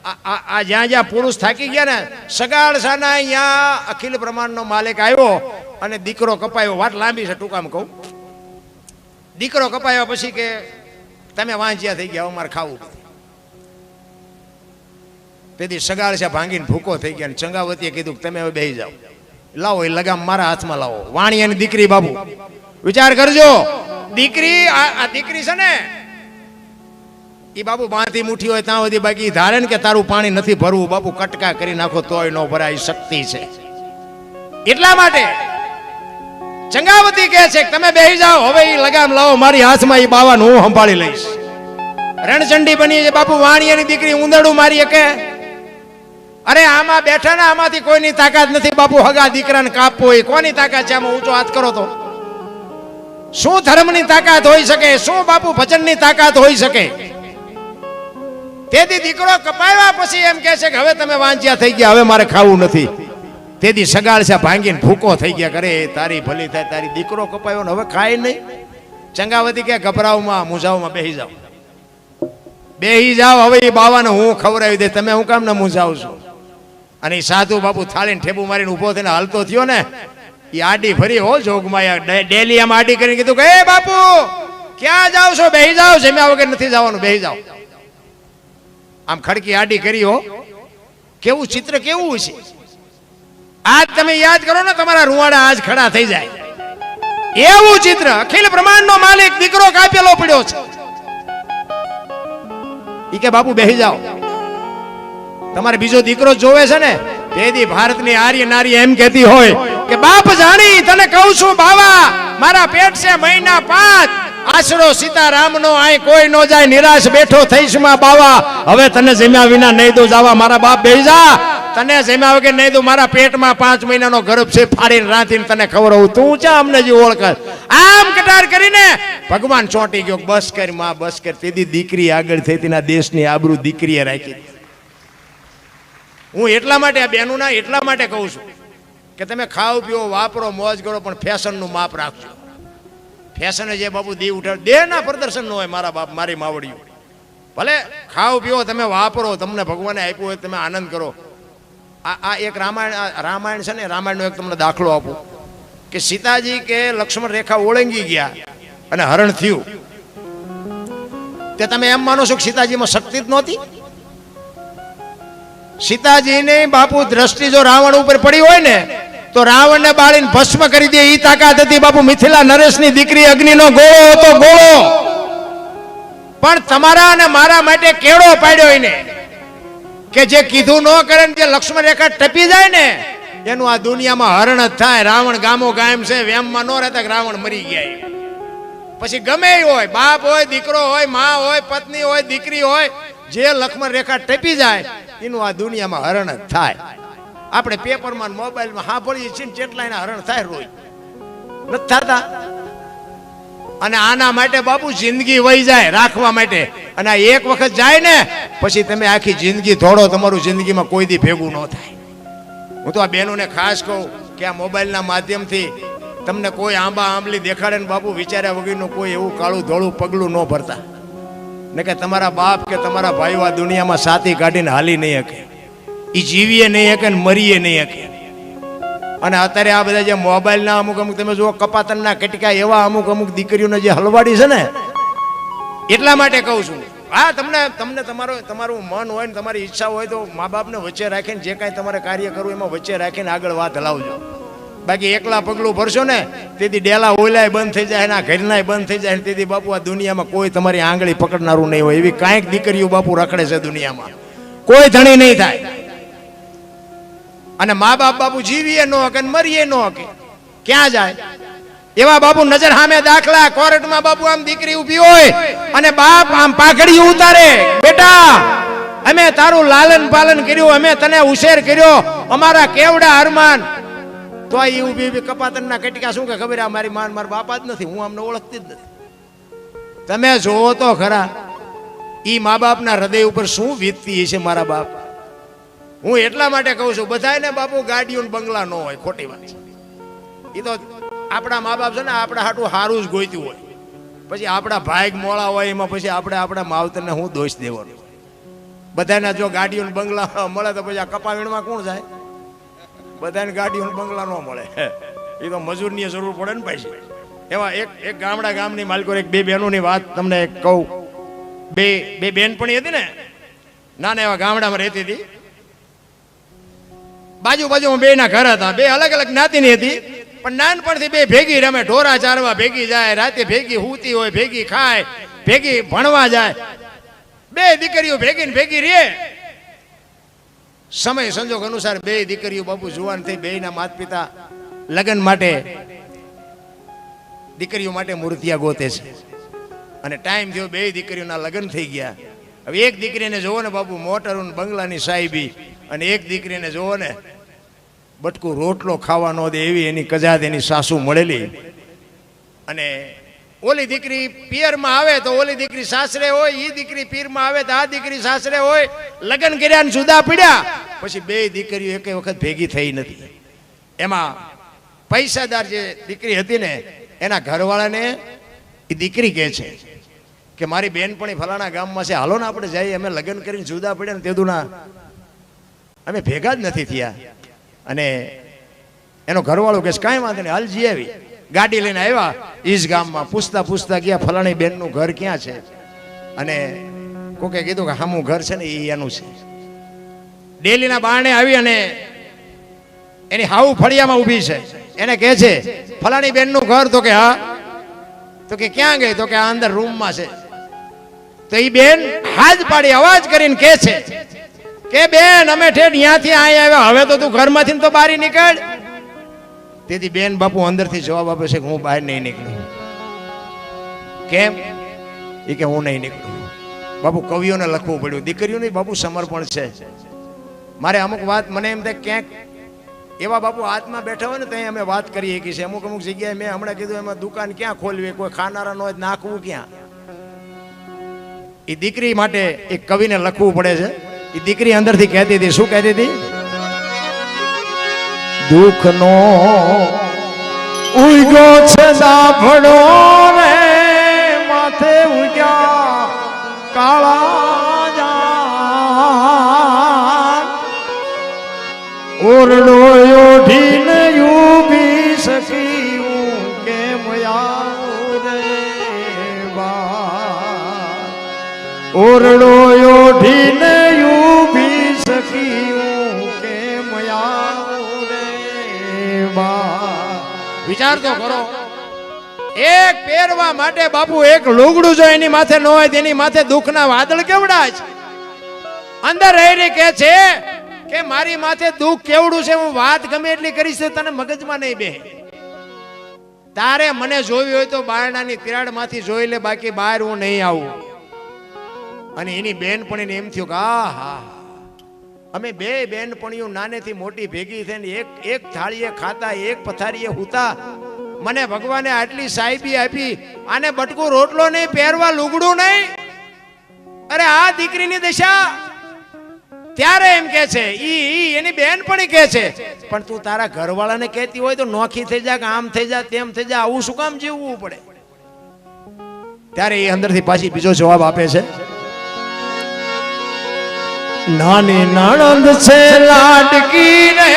આ જ્યાં જ્યાં પુરુષ થાકી ગયા ને સગાળસાના અહીંયા અખિલ બ્રહ્માંડનો માલિક આવ્યો અને દીકરો કપાયો. વાત લાંબી છે, ટૂંકામાં કહું. દીકરો કપાયો પછી કે તમે વાંચ્યા થઈ ગયા, અમારે ખાવું. તેથી સગાળસા ભાંગીને ભૂકો થઈ ગયા. ચંગાવતીએ કીધું કે તમે હવે બેસી જાઓ, લાવો એ લગામ મારા હાથમાં લાવો. વાણિયાની દીકરી બાબુ વિચાર કરજો, દીકરી આ દીકરી છે ને એ બાબુ બાંધી મુઠી હોય ત્યાં સુધી બાકી ધારે ને કે તારું પાણી નથી ભરવું બાબુ, કટકા કરી નાખો તોય ન ભરાય, શક્તિ છે. એટલા માટે ચંગાવતી કહે છે કે તમે બેસી જાઓ, હવે એ લગામ લાવો મારી હાથમાં, એ બાવાનું હું સંભાળી લઈશ. રણચંડી બની છે બાપુ. વાણિયાની દીકરી ઉંદરડું મારી કે અરે આમાં બેઠા ને આમાંથી કોઈની તાકાત નથી બાપુ. હગા દીકરાને કાપવો એ કોની તાકાત છે? આમાં ઊંચો હાથ કરો તો શું ધર્મની તાકાત હોઈ શકે? શું બાપુ ભજનની તાકાત હોઈ શકે? તેથી દીકરો કપાવ્યા પછી એમ કહે છે કે હવે તમે વાંચ્યા થઈ ગયા, હવે મારે ખાવું નથી. તેથી સગાળસા ભાંગીને ભૂકો થઈ ગયા. કરે તારી ભલી થાય, તારી દીકરો કપાયો ને હવે ખાય નહીં. ચંગાવતી કે ગભરાવમાં મૂંઝાવમાં બેસી જાઓ, બેસી જાઓ, હવે એ બાવાને હું ખવડાવી દે, તમે હું કામ ને મૂંઝાવ છો? અને એ સાધુ બાપુ થાળીને ઠેબુ મારીને ઉભો થઈને હાલતો થયો ને, એ આડી ફરી હો જોગમાં ડેલી આમ આડી કરીને કીધું કે એ બાપુ ક્યાં જાવ છો? બેસી જાઓ, જમ્યા વગર નથી જવાનું, બેસી જાઓ. આમ ખડકી આડી કરી હો. કેવું ચિત્ર કેવું છે! આજ તમે યાદ કરો ને તમારા રૂવાડા આજ ખડા થઈ જાય એવું ચિત્ર. અખિલ બ્રહ્માંડનો માલિક દીકરો કાપેલો પડ્યો છે. ઈ કે બાપુ બેસી જાઓ, તમારે બીજો દીકરો જોવે છે ને. તેથી ભારતની આર્ય નારી એમ કહેતી હોય કે બાપ જાણી તને કહું છું બાવા, મારા પેટ છે મહિના 5, આશરો સીતારામનો આય કોઈ નો જાય, નિરાશ બેઠો થઈશ માં બાવા, હવે તને જમ્યા વિના નહીં દો જાવા. મારા બાપ બેસી જા, તને જમ્યા વગર નહીં દો. મારા પેટમાં 5 મહિનાનો ગર્ભ છે, ફાડીને રાંધીને તને ખવડાવું. તું ચા અમને જે ઓળખ. આમ કટાર કરીને ભગવાન ચોંટી ગયો. બસ કર માં, બસ કર. તેથી દીકરી આગળ થઈ, તેના દેશની આબરૂ દીકરીએ રાખી. હું એટલા માટે આ બહેનોના એટલા માટે કહું છું કે તમે ખાઓ પીઓ વાપરો મોજ કરો, પણ ફેશનનું માપ રાખજો. ફેશન જે બાપુ દી ઉઠાડ દેહના પ્રદર્શન ન હોય. મારા બાપ મારી માવડીઓ ભલે ખાઓ પીઓ તમે વાપરો, તમને ભગવાને આપ્યું હોય તમે આનંદ કરો. આ એક રામાયણ છે ને, રામાયણનો એક તમને દાખલો આપું કે સીતાજી કે લક્ષ્મણ રેખા ઓળંગી ગયા અને હરણ થયું. તે તમે એમ માનો છો કે સીતાજીમાં શક્તિ જ નહોતી? સીતાજીને બાપુ દ્રષ્ટિ જો રાવણ ઉપર પડી હોય ને તો રાવણને બાળીને ભસ્મ કરી દે ઈ તાકાત હતી બાપુ. મિથિલા નરેશની દીકરી અગ્નિનો ગોળો હતો, ગોળો. પણ તમારા અને મારા માટે કેળો પાડ્યો એને કે જે કીધું ન કરે ને, જે લક્ષ્મણ રેખા ટપી જાય ને એનું આ દુનિયામાં હરણ જ થાય. રાવણ ગામો ગામ છે, વેમમાં ન રહેતા કે રાવણ મરી ગયા. પછી ગમે એ હોય, બાપ હોય, દીકરો હોય, માં હોય, પત્ની હોય, દીકરી હોય, જે લક્ષ્મણ રેખા ટપી જાય એનું આ દુનિયામાં હરણ જ થાય. આપણે પેપરમાં મોબાઈલમાં સાંભળીએ છીએ કેટલા એના હરણ થાય, રોજ નથી થતા. અને આના માટે બાપુ જિંદગી વહી જાય રાખવા માટે. અને આ એક વખત જાય ને પછી તમે આખી જિંદગી દોડો, તમારું જિંદગીમાં કોઈ દી ભેગું ન થાય. હું તો આ બહેનોને ખાસ કહું કે આ મોબાઈલના માધ્યમથી તમને કોઈ આંબા આંબલી દેખાડે ને બાપુ વિચાર્યા વગરનું કોઈ એવું કાળું ધોળું પગલું ન ભરતા. ને કે તમારા બાપ કે તમારા ભાઈઓ આ દુનિયામાં સાથી કાઢીને હાલી નહીં શકે, એ જીવીએ નહીં શકે ને મરીએ નહીં શકે. અને અત્યારે આ બધા જે મોબાઈલના અમુક તમે જુઓ કપાતનના કટકા એવા અમુક દીકરીઓને જે હલવાડી છે ને, એટલા માટે કહું છું. હા, તમને તમારું મન હોય ને તમારી ઈચ્છા હોય તો મા બાપને વચ્ચે રાખીને જે કાંઈ તમારે કાર્ય કરવું એમાં વચ્ચે રાખીને આગળ વાત હલાવજો. બાકી એકલા પગલું ભરશો ને તેથી ડેલા ઓલાય બંધ થઈ જાય, એના ઘરનાય બંધ થઈ જાય. તેથી બાપુ આ દુનિયામાં કોઈ તમારી આંગળી પકડનારું નહીં હોય. એવી કાંઈક દીકરીઓ બાપુ રખડે છે દુનિયામાં, કોઈ ધણી નહીં થાય. અને મા બાપ બાપુ જીવીએ ન હકે ને મરીએ ન હકે, ક્યાં જાય? એવા બાપુ નજર સામે દાખલા. કોર્ટમાં બાપુ આમ દીકરી ઊભી હોય અને બાપ આમ પાઘડી ઉતારે, બેટા અમે તારું લાલન પાલન કર્યું, અમે તને ઉછેર કર્યો, અમારા કેવડા અરમાન. તો આ ઊભી કપાતનના કટકા શું કે ખબર, આ મારી માન મારા બાપા જ નથી, હું અમને ઓળખતી જ નથી. તમે જોવો તો ખરા ઈ મા બાપના હૃદય ઉપર શું વીતતી છે મારા બાપ. હું એટલા માટે કહું છું બધાને બાપુ ગાડીઓ બંગલા ન હોય, ખોટી વાત છે. એ તો આપણા મા બાપ છે ને આપણા હાટું સારું જ ગોઈતું હોય, પછી આપણા ભાગ મોળા હોય એમાં પછી આપણે આપણા માવતરને હું દોષ દેવાનો. બધાના જો ગાડીઓ બંગલા મળે તો પછી આ કપાવીણમાં કોણ જાય? બધાને ગાડીઓ બંગલા ન મળે, એ તો મજૂરની જરૂર પડે ને પાછી. એવા એક ગામની માલિકો એક બે બહેનોની વાત તમને કહું. બે બેનપણી હતી ને, નાના એવા ગામડામાં રહેતી હતી. બાજુમાં બે ના ઘર હતા, બે અલગ અલગ જ્ઞાતિની હતી, પણ નાનપણથી બે ભેગી રમે, ઢોરા ચારવા ભેગી જાય, રાતે ભેગી હૂતી હોય, ભેગી ખાય, ભેગી ભણવા જાય. બે દીકરીઓ ભેગી રે. સમય સંજોગ અનુસાર બે દીકરીઓ બાપુ જુવાન થઈ, બે ના માતા પિતા લગ્ન માટે દીકરીઓ માટે મૂર્તિયા ગોતે છે. અને ટાઈમ થયો, બે દીકરીઓના લગ્ન થઈ ગયા. હવે એક દીકરીને જોવો ને બાપુ મોટર બંગલાની સાહેબી, અને એક દીકરીને જોવો ને બટકું રોટલો ખાવા ન દે એવી એની કજાત એની સાસુ મળેલી. અને ઓલી દીકરી પિયરમાં આવે તો ઓલી દીકરી સાસરે હોય, ઈ દીકરી પીરમાં આવે તો આ દીકરી સાસરે હોય. લગ્ન કર્યા ને જુદા પડ્યા પછી બે દીકરીઓ એક વખત ભેગી થઈ નથી. એમાં પૈસાદાર જે દીકરી હતી ને, એના ઘરવાળાને એ દીકરી કહે છે કે મારી બેનપણી ફલાણા ગામમાં છે, હાલો ને આપણે જઈએ. અમે લગ્ન કરીને જુદા પડ્યા ને તેદુના અમે ભેગા જ નથી થયા. અને એનો ઘરવાળો કહે કાંઈ વાંધો નહીં, હાલ જઈ આવી. ગાડી લઈને આવ્યા ઈજ ગામમાં, પૂછતા ગયા ફલાણી બેનનું ઘર ક્યાં છે. અને કોકે કીધું કે હામું ઘર છે ને એ એનું છે. ડેલીના બારણે આવી અને એની હાઉ ફળિયામાં ઊભી છે. એને કહે છે ફલાણી બેનનું ઘર? તો કે હા. તો કે ક્યાં ગઈ? તો કે આ અંદર રૂમમાં છે. તો એ બેન હાથ પાડી અવાજ કરીને કહે છે કે બેન અમે ઠેઠ ત્યાંથી અહીં આવ્યા, હવે તો તું ઘરમાંથી તો બહાર નીકળ. તેથી બેન બાપુ અંદરથી જવાબ આપે છે કે હું બહાર નહીં નીકળું. કેમ? એ કે હું નહીં નીકળું. બાપુ કવિઓને લખવું પડ્યું, દીકરીઓને બાપુ સમર્પણ છે. મારે અમુક વાત મને એમ થાય ક્યાંક એવા બાપુ હાથમાં બેઠા હોય ને ત્યાં અમે વાત કરીએ કે છે. અમુક જગ્યાએ મેં હમણાં કીધું એમાં દુકાન ક્યાં ખોલવી, કોઈ ખાનારા ન હોય નાખવું ક્યાં. એ દીકરી માટે એક કવિને લખવું પડે છે. એ દીકરી અંદરથી કહેતી હતી, શું કહેતી હતી? દુઃખનો ઉગ્યો છે દાભડો રે, માથે ઉગ્યા કાળા જાન, ઓરડો ઓઢીને ઊભી સકી હું કેમ આવું રે બા, ઓરડો ઓઢીને ઊભી સકી હું કેમ આવું રે બા. વિચાર તો કરો, એક પહેરવા માટે બાપુ એક લુગડું જો એની માથે ન હોય તેની માથે દુઃખના વાદળ કેવડા છે. અંદર રહી કે છે કે મારી માથે દુઃખ કેવડું છે, હું વાત ગમે એટલી કરીશ તને મગજમાં નહીં બે. તારે મને જોવી હોય તો બારણાની તિરાડમાંથી જોઈ લે, બાકી બહાર હું નહીં આવું. અને એની બેનપણીને એમ થયું કે આહા, અમે બે બેનપણીઓ નાનેથી મોટી ભેગી થઈને એક થાળીએ ખાતા, એક પથારીએ હુતા. મને ભગવાને આટલી સાહેબી આપી, આને બટકું રોટલો નહીં, પહેરવા લુગડું નહીં. અરે આ દીકરીની દશા. ત્યારે એમ કે છે ઈ એની બેનપણી કે છે પણ તું તારા ઘરવાળાને કહેતી હોય તો નોખી થઈ જા, કે આમ થઈ જા, તેમ થઈ જા, આવું શું કામ જીવવું પડે? ત્યારે એ અંદરથી પાછી બીજો જવાબ આપે છે, નાની નણંદ છે લાડકી રે,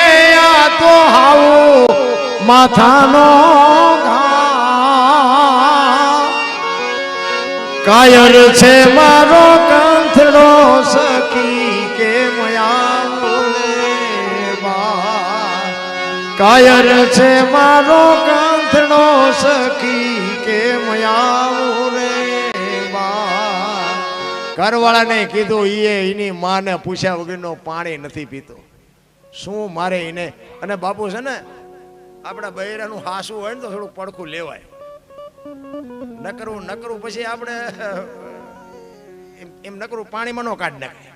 આ તો હાવ માથાનો ઘા, કાયર છે મારો કંથડો સખી કે કાયર છે મારો કંથડો સખી કે મયાવું રે બા. ઘરવાળાને કીધું, એની માને પૂછ્યા વગરનો પાણી નથી પીતો. શું મારે એને? અને બાપુ છે ને આપણા બૈરાનું હાસું હોય ને તો થોડું પડખું લેવાય, નકરું પછી આપણે એમ નકરું પાણીમાં નો કાઢ નાખાય.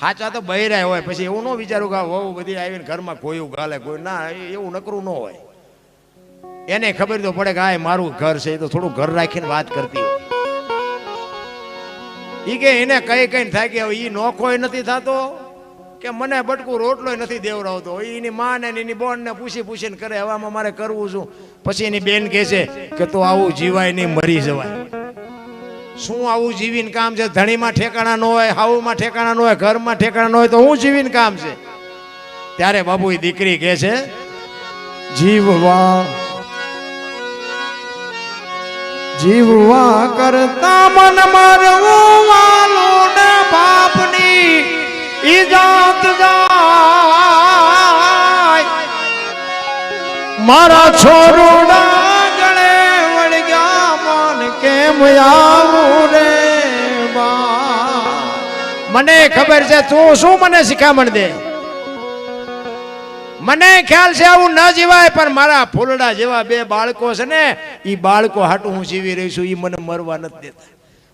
હાચા તો બૈરાય હોય, પછી એવું ન વિચારું કે વહુ બધી આવીને ઘરમાં કોયું ગાલે કોઈ ના, એવું નકરું ન હોય. એને ખબર તો પડે કે આ મારું ઘર છે, તો થોડું ઘર રાખીને વાત કરતી હોય. ઈ કે એને કઈ થાય કે ઈ નોખોય નથી થતો, કે મને બટકું રોટલોય નથી દેવરાવતો. એની માં ને એની બોન ને પૂછીને કરે, હવામાં મારે કરવું શું? પછી એની બેન કહે છે કે તો આવું જીવાય નહીં, મરી જવાય. શું આવું જીવીને કામ છે? ધણીમાં ઠેકાણા ન હોય, હાવુમાં ઠેકાણા ન હોય, ઘરમાં ઠેકાણા ન હોય તો હું જીવીને કામ છે? ત્યારે બાપુ એ દીકરી કહે છે, જીવવા કરતા મન મારવું વાલું ને બાપની ઈજાત જાય, મારા છોરુડા ગળે વળગ્યા મન કેમ આવું રે બા? મને ખબર છે તું શું મને શિખામણ દે. મને ખ્યાલ છે આવું ન જીવાય, પણ મારા ફૂલડા જેવા બે બાળકો છે ને, એ બાળકો હાટું હું જીવી રહી છું. એ મને મરવા નથી દેતા.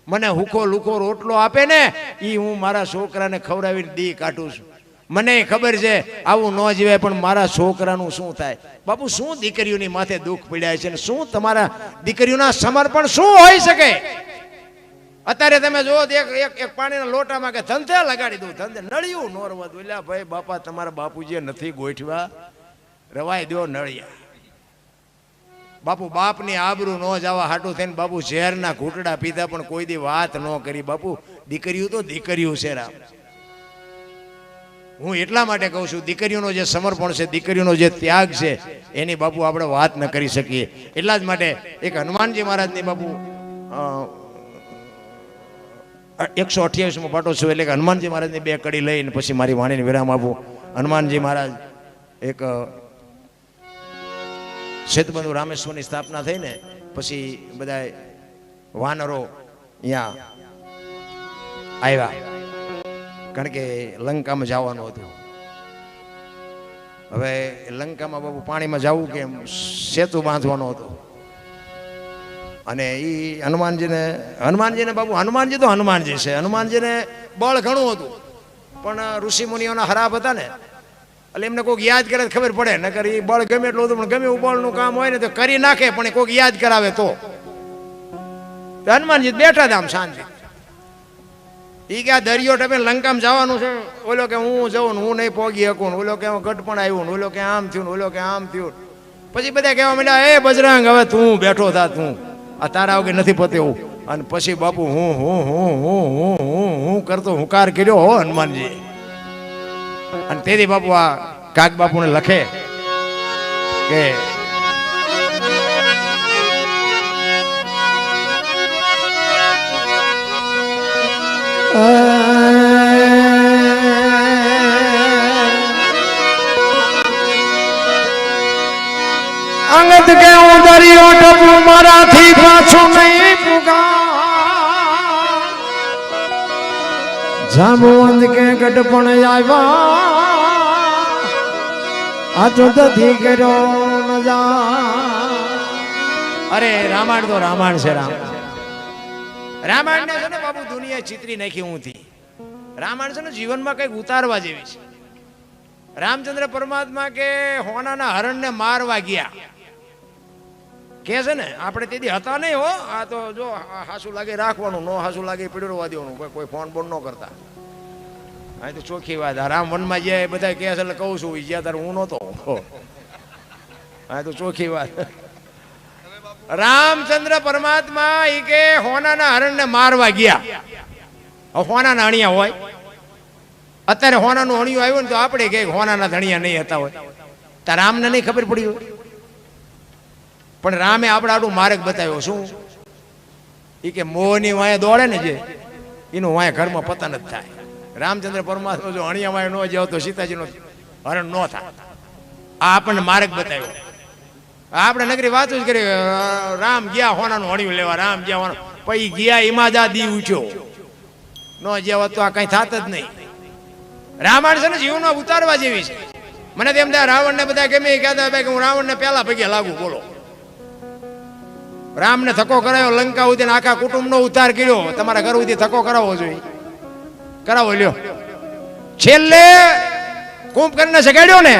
મને હુકો લુકો રોટલો આપે ને, એ હું મારા છોકરાને ખવડાવીને દી કાઢું છું. મને ખબર છે આવું ન જીવાય, પણ મારા છોકરાનું શું થાય? બાપુ શું દીકરીઓની માથે દુઃખ પડ્યા છે, શું તમારા દીકરીઓના સમર્પણ શું હોઈ શકે? અત્યારે તમે જો એક પાણીના લોટામાં કે ધંધે લગાડી દઉં, ધંધે નળિયું નોરવા દઉં. એટલે ભાઈ બાપા તમારા બાપુજીએ નથી ગોઠવા, રવાય દો નળિયા. બાપુ બાપની આબરૂ ન જવા હાટું થઈને બાપુ ઝેરના ઘૂંટડા પીધા, પણ કોઈ દી વાત ન કરી. બાપુ દીકરીઓ તો દીકરીઓ છે રામ. હું એટલા માટે કહું છું, દીકરીઓનો જે સમર્પણ છે, દીકરીઓનો જે ત્યાગ છે, એની બાપુ આપણે વાત ન કરી શકીએ. એટલા જ માટે એક હનુમાનજી મહારાજની બાપુ 128મો પાટો છું, એટલે કે હનુમાનજી મહારાજની બે કડી લઈને પછી મારી વાણીને વિરામ આપું. હનુમાનજી મહારાજ એક સેતુબંધુ રામેશ્વરની સ્થાપના થઈ ને પછી બધા વાનરો અહીંયા આવ્યા, કારણ કે લંકામાં જવાનું હતું. હવે લંકામાં બાપુ પાણીમાં જવું કે સેતુ બાંધવાનો હતો. અને એ હનુમાનજીને બાપુ હનુમાનજી તો હનુમાનજી છે. હનુમાનજીને બળ ઘણું હતું, પણ ઋષિ મુનિઓના ખરાબ હતા ને, એટલે એમને કોઈક યાદ કરે ખબર પડે. નકર એ બળ ગમે એટલું હતું, પણ ગમે એવું બળનું કામ હોય ને તો કરી નાખે, પણ કોઈક યાદ કરાવે તો. હનુમાનજી બેઠા હતા આમ શાંતિ. એ કે આ દરિયો ટપે લંકામાં જવાનું છે. ઓલો કે હું જઉં ને હું નહીં પોગી શકું, ઓલો કે હું ગઢ પણ આવ્યું ને, ઓલો કે આમ થયું ને, ઓલો કે આમ થયું. પછી બધા કહેવા માંડ્યા, એ બજરંગ હવે તું બેઠો થા, તું આ તારા વગર નથી પત્યું. અને પછી બાપુ હું કરતો હુંકાર કર્યો હો હનુમાનજી. અને તેથી બાપુ આ કાગ બાપુને લખે કે અંગત કે હું દરિયો ટપું મારાથી પાછું નહીં પુગા, જાંબુવંત કે ગઢ પણ આવ્યા, આ તો દધી કર્યો ન જા. અરે રામાયણ તો રામાયણ છે. રામાયણ ને છે ને બાપુ દુનિયા ચિત્રી નાખી ઊંધી. રામાયણ છે ને જીવનમાં કઈક ઉતારવા જેવી છે. રામચંદ્ર પરમાત્મા કે હોનાના હરણને મારવા ગયા કે છે ને, આપણે તેથી હતા નહીં હો. આ તો જો હાસુ લાગે રાખવાનું, નો હાસુ લાગે પીડરવા દેવાનું, કોઈ ફોન બોન ન કરતા. આ તો ચોખ્ખી વાત. રામ વનમાં જે બધા કહે છે એટલે કહું છું, જ્યાં તારે હું નહોતો. આ તો ચોખ્ખી વાત. રામચંદ્ર પરમાત્મા એ કે હોનાના હરણને મારવા ગયા. હોનાના અણિયા હોય, અત્યારે હોનાનું અણિયું આવ્યું ને તો આપણે કે હોનાના ધણિયા નહીં હતા હોય. તો રામને નહીં ખબર પડી હોય, પણ રામે આપણે આડું માર્ગ બતાવ્યો. શું? એ કે મોહની વાંહે દોડે ને જે, એનું વાંહે ઘરમાં પતન જ થાય. રામચંદ્ર પરમાત્મા જો અણિયા વાંહે ન જાવ તો સીતાજીનો હરણ ન થાય. આ આપણને માર્ગ બતાવ્યો. આપણે નગરી વાતો જ કરી, રામ ગયા હોનાનું અણિયું લેવા, રામ ગયા હોના, પછી ગયા એમાં જા દી ઉઠ્યો ન જ્યાં તો આ કઈ થાત જ નહીં. રામાયણ છે ને જીવનમાં ઉતારવા જેવી છે. મને તેમ થાય રાવણને બધા ગમે કહેતા કે હું રાવણને પહેલા પગે લાગુ. બોલો, રામને ધક્કો કરાયો, લંકા સુધી આખા કુટુંબનો ઉદ્ધાર કર્યો. તમારા ઘર સુધી ધક્કો કરાવવો જોઈએ, કરાવો લ્યો. છેલ્લે કુંભકર્ણને જગાડ્યો ને,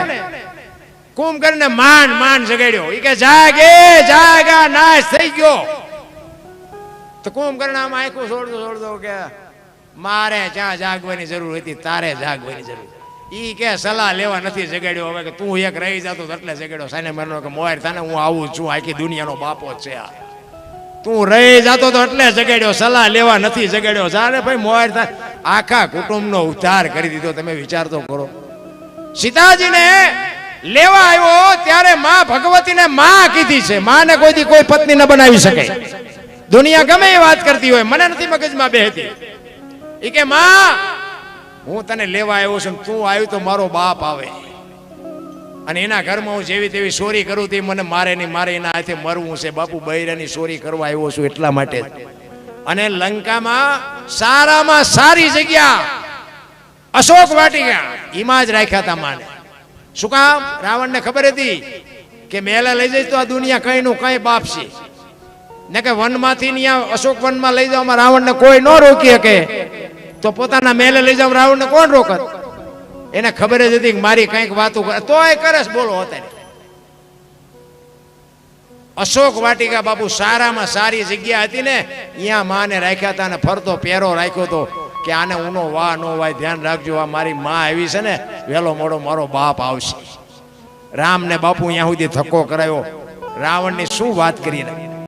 કુંભકર્ણને માંડ જગાડ્યો. એ કે જાગે જાગા નાશ થઈ ગયો. તો કુંભકર્ણ આમ આંખું છોડતો કે મારે જ્યાં જાગવાની જરૂર હતી તારે જાગવાની જરૂર. ઈ કે સલાહ લેવા નથી જગાડ્યો. હવે કે તું એક રહી જતો એટલે જગાડ્યો. સાને મારનો કે મોર થાને હું આવું છું, આખી દુનિયાનો બાપો છે. તું રહી જાતો તો એટલે જગાડ્યો, સલાહ લેવા નથી જગાડ્યો. જાણે ભાઈ મોર થાય, આખા કુટુંબનો ઉદ્ધાર કરી દીધો. તમે વિચાર તો કરો. સીતાજીને લેવા આવ્યો ત્યારે માં ભગવતીને માં કીધી છે. માને કોઈથી કોઈ પત્ની ન બનાવી શકે. દુનિયા ગમે એ વાત કરતી હોય, મને નથી મગજમાં બેહતી. ઈ કે માં હું તને લેવા આવ્યો છું, તું આવ્યું તો મારો બાપ આવે અને એના ઘરમાં હું જેવી તેવી ચોરી કરું તે મને મારે નહીં, મારે એના હાથે મરવું છે. બાપુ બૈરાની ચોરી કરવા આવ્યો છું એટલા માટે. અને લંકામાં સારામાં સારી જગ્યા અશોક વાટિકા એમાં જ રાખ્યા હતા માને. શું કામ? રાવણને ખબર હતી કે મેલા લઈ જઈશ તો આ દુનિયા કઈ નું કઈ બાપ છે ને, કે વનમાંથી ત્યાં અશોક વનમાં લઈ જાવ રાવણને કોઈ ન રોકી શકે, તો પોતાના મેલે લઈ જાવ રાવણને કોણ રોકત? એને ખબર જ હતી કે મારી કંઈક વાતો કરે તોય કરે. બોલો અત્યારે અશોક વાટિકા બાપુ સારામાં સારી જગ્યા હતી ને, અહીંયા માને રાખ્યા હતા. અને ફરતો પહેરો રાખ્યો હતો કે આને ઊનો વાહ નો વાય, ધ્યાન રાખજો, આ મારી માં આવી છે ને, વહેલો મોડો મારો બાપ આવશે. રામને બાપુ અહીંયા સુધી ધક્કો કરાયો. રાવણની શું વાત કરી.